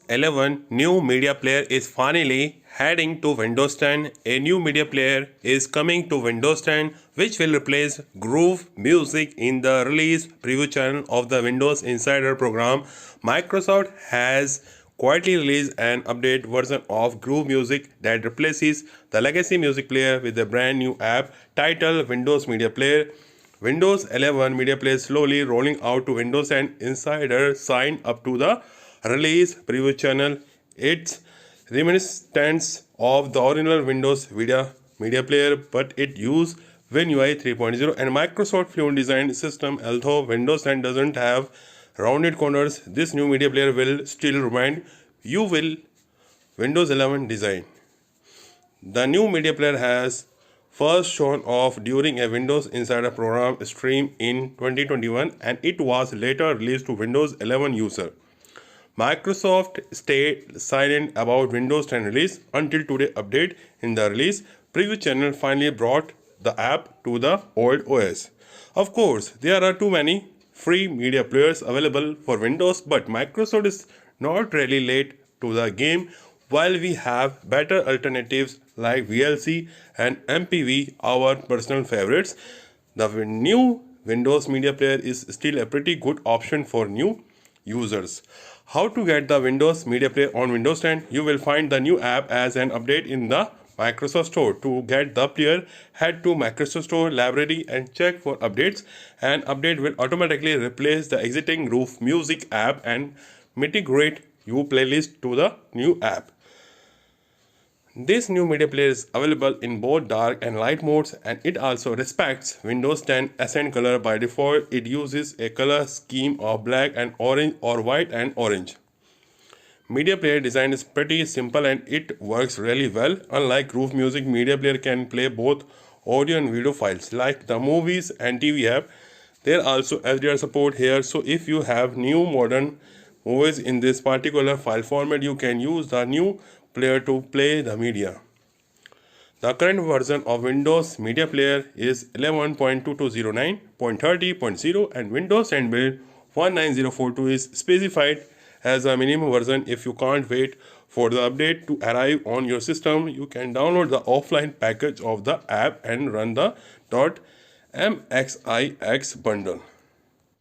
11 new media player is finally heading to Windows 10. A new media player is coming to Windows 10 which will replace Groove Music in the release preview channel of the Windows Insider program. Microsoft has quietly released an update version of Groove Music that replaces the legacy music player with a brand new app titled Windows Media Player. Windows 11 Media Player slowly rolling out to Windows 10 Insider signed up to the release preview channel. It's reminiscent of the original Windows media player, but it uses WinUI 3.0 and Microsoft Fluent design system. Although Windows 10 doesn't have rounded corners, this new media player will still remind you will Windows 11 design. The new media player has first shown off during a Windows Insider program stream in 2021 and it was later released to Windows 11 user. Microsoft stayed silent about Windows 10 release until today update. In the release preview channel finally brought the app to the old OS. Of course, there are too many free media players available for Windows, but Microsoft is not really late to the game. While we have better alternatives like VLC and MPV, our personal favorites, the new Windows Media Player is still a pretty good option for new users. How to get the Windows Media Player on Windows 10? You will find the new app as an update in the Microsoft Store. To get the player, head to Microsoft Store library and check for updates. An update will automatically replace the existing Groove Music app and migrate your playlist to the new app. This new media player is available in both dark and light modes and it also respects Windows 10 accent color by default. It uses a color scheme of black and orange or white and orange. Media player design is pretty simple and it works really well. Unlike Groove Music, media player can play both audio and video files like the movies and TV app. There also HDR support here, so if you have new modern movies in this particular file format, you can use the new player to play the media. The current version of Windows Media Player is 11.2209.30.0 and Windows 10 build 19042 is specified as a minimum version. If you can't wait for the update to arrive on your system, you can download the offline package of the app and run the .mxix bundle.